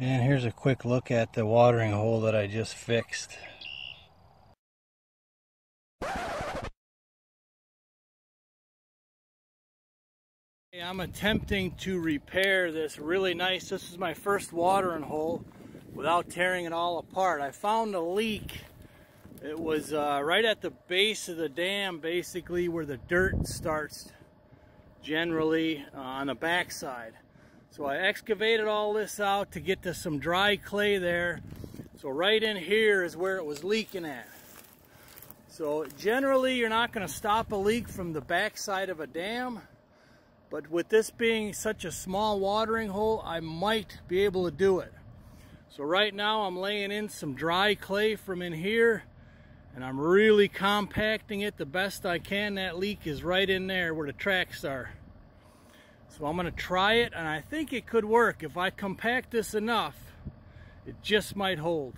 And here's a quick look at the watering hole that I just fixed. I'm attempting to repair this really nice, this is my first watering hole, without tearing it all apart. I found a leak. It was right at the base of the dam, basically where the dirt starts generally on the backside. So I excavated all this out to get to some dry clay there. So right in here is where it was leaking at. So generally you're not going to stop a leak from the backside of a dam, but with this being such a small watering hole, I might be able to do it. So right now I'm laying in some dry clay from in here, and I'm really compacting it the best I can. That leak is right in there where the tracks are. So I'm going to try it, and I think it could work. If I compact this enough, it just might hold.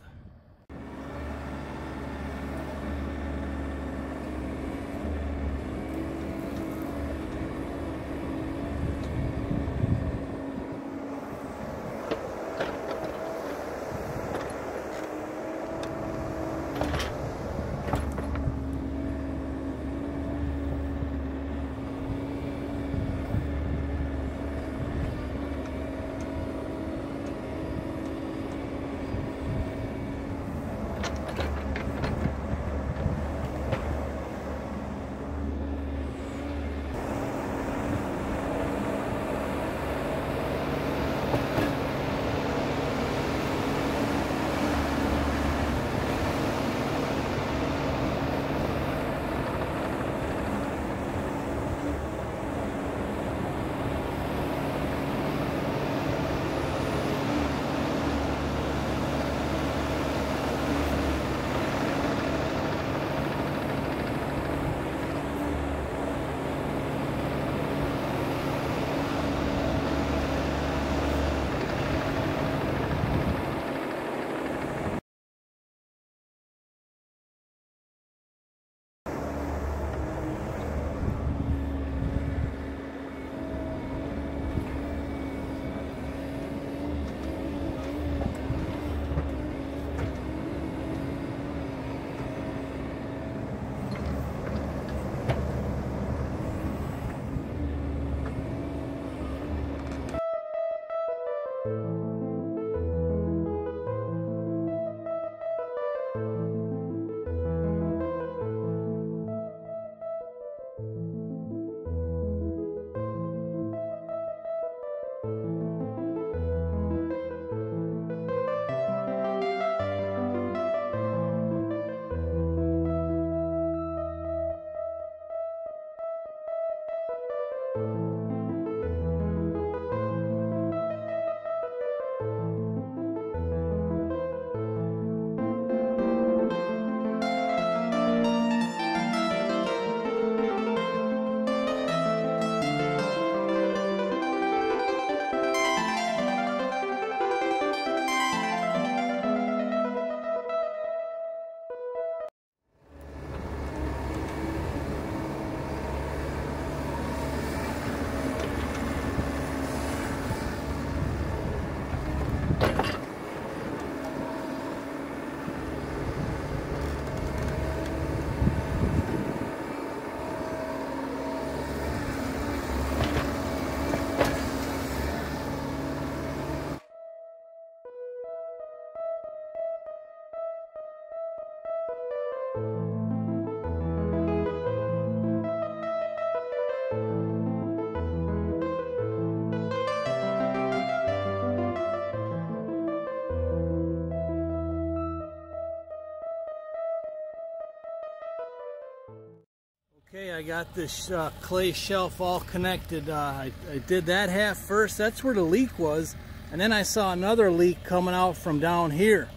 Okay, I got this clay shelf all connected. I did that half first. That's where the leak was. And then I saw another leak coming out from down here.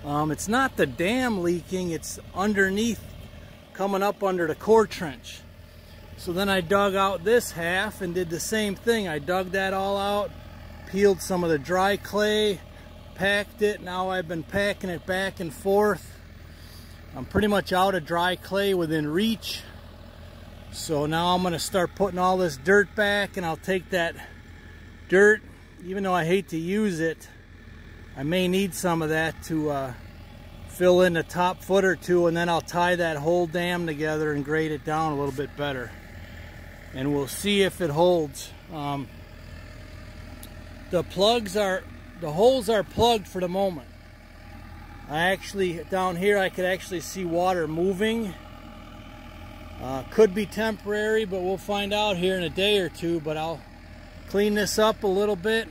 It's not the dam leaking, it's underneath, coming up under the core trench. So then I dug out this half and did the same thing. I dug that all out, peeled some of the dry clay, packed it. Now I've been packing it back and forth. I'm pretty much out of dry clay within reach. So now I'm going to start putting all this dirt back, and I'll take that dirt even though I hate to use it, I may need some of that to fill in the top foot or two, and then I'll tie that whole dam together and grade it down a little bit better. And we'll see if it holds. The holes are plugged for the moment. Down here I could actually see water moving. Could be temporary, but we'll find out here in a day or two. But I'll clean this up a little bit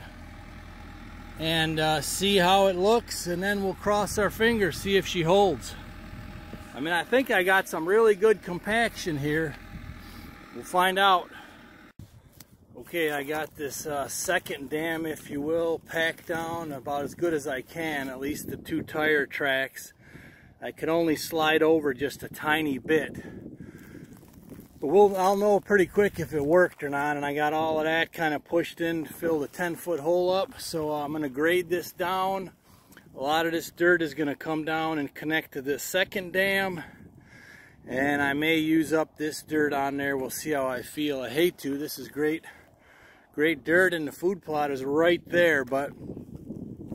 and see how it looks, and then we'll cross our fingers, see if she holds. I mean, I think I got some really good compaction here. We'll find out. Okay, I got this second dam, if you will, packed down about as good as I can, at least the 2 tire tracks. I could only slide over just a tiny bit. But I'll know pretty quick if it worked or not, and I got all of that kind of pushed in to fill the 10-foot hole up. So I'm going to grade this down. A lot of this dirt is going to come down and connect to this second dam, and I may use up this dirt on there. We'll see how I feel. I hate to. This is great dirt, and the food plot is right there, but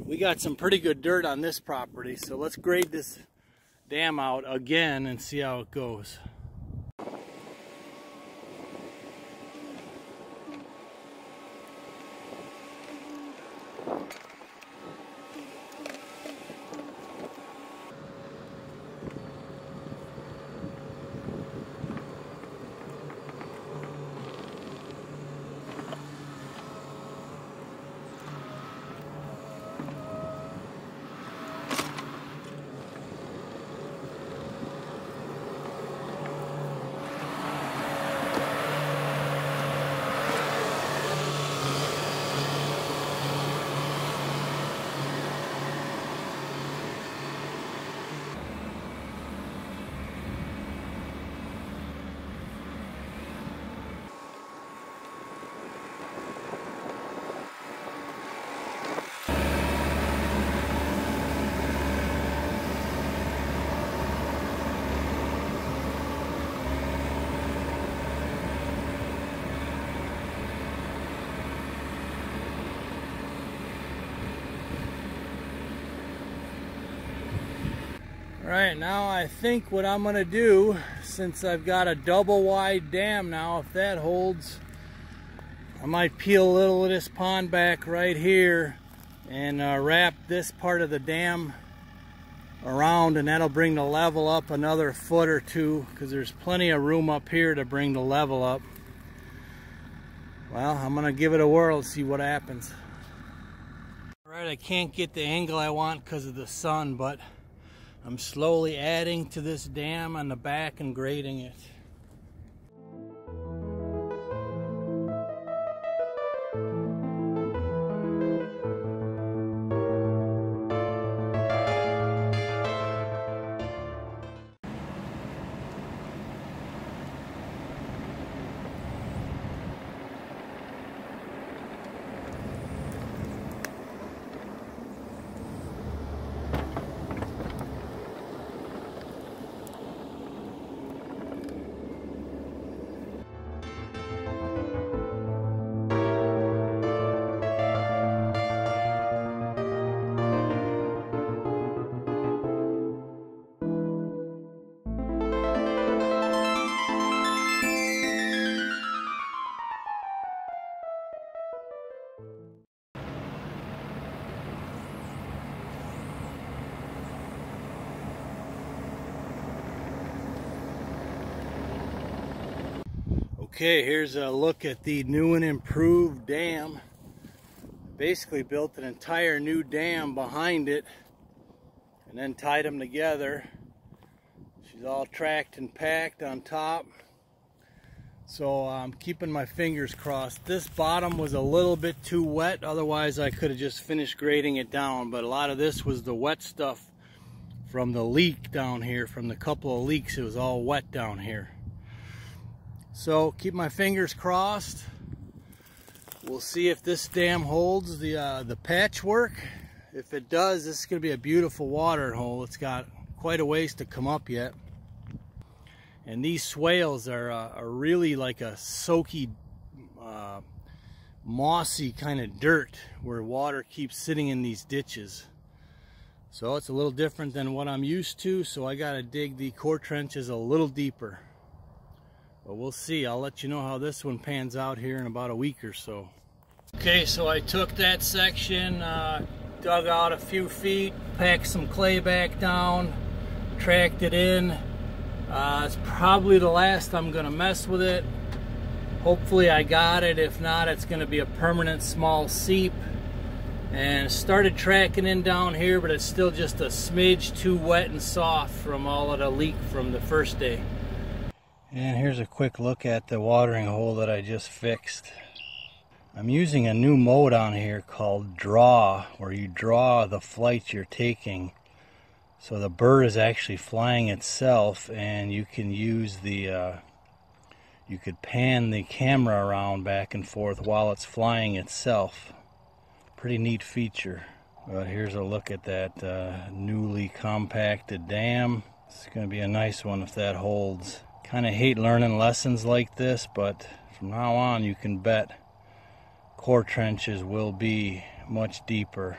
we got some pretty good dirt on this property. So let's grade this dam out again and see how it goes. Alright, now I think what I'm going to do, since I've got a double wide dam now, if that holds, I might peel a little of this pond back right here and wrap this part of the dam around, and that'll bring the level up another foot or two, because there's plenty of room up here to bring the level up. Well, I'm going to give it a whirl and see what happens. Alright, I can't get the angle I want because of the sun, but I'm slowly adding to this dam on the back and grading it. Okay, here's a look at the new and improved dam. Basically built an entire new dam behind it and then tied them together. She's all tracked and packed on top. So I'm keeping my fingers crossed. This bottom was a little bit too wet, otherwise I could have just finished grading it down, but a lot of this was the wet stuff from the leak down here, from the couple of leaks. It was all wet down here. So keep my fingers crossed. We'll see if this dam holds the patchwork. If it does, this is going to be a beautiful watering hole. It's got quite a ways to come up yet. And these swales are really like a soaky mossy kind of dirt where water keeps sitting in these ditches. So it's a little different than what I'm used to, so I gotta dig the core trenches a little deeper. But we'll see. I'll let you know how this one pans out here in about a week or so. Okay, so I took that section, dug out a few feet, packed some clay back down, tracked it in. It's probably the last I'm gonna mess with it. Hopefully I got it. If not, it's gonna be a permanent small seep. And started tracking in down here, but it's still just a smidge too wet and soft from all of the leak from the first day. And here's a quick look at the watering hole that I just fixed. I'm using a new mode on here called draw, where you draw the flight you're taking. So the bird is actually flying itself, and you can use the you could pan the camera around back and forth while it's flying itself. Pretty neat feature. But here's a look at that newly compacted dam. It's going to be a nice one if that holds. Kind of hate learning lessons like this, but from now on you can bet core trenches will be much deeper.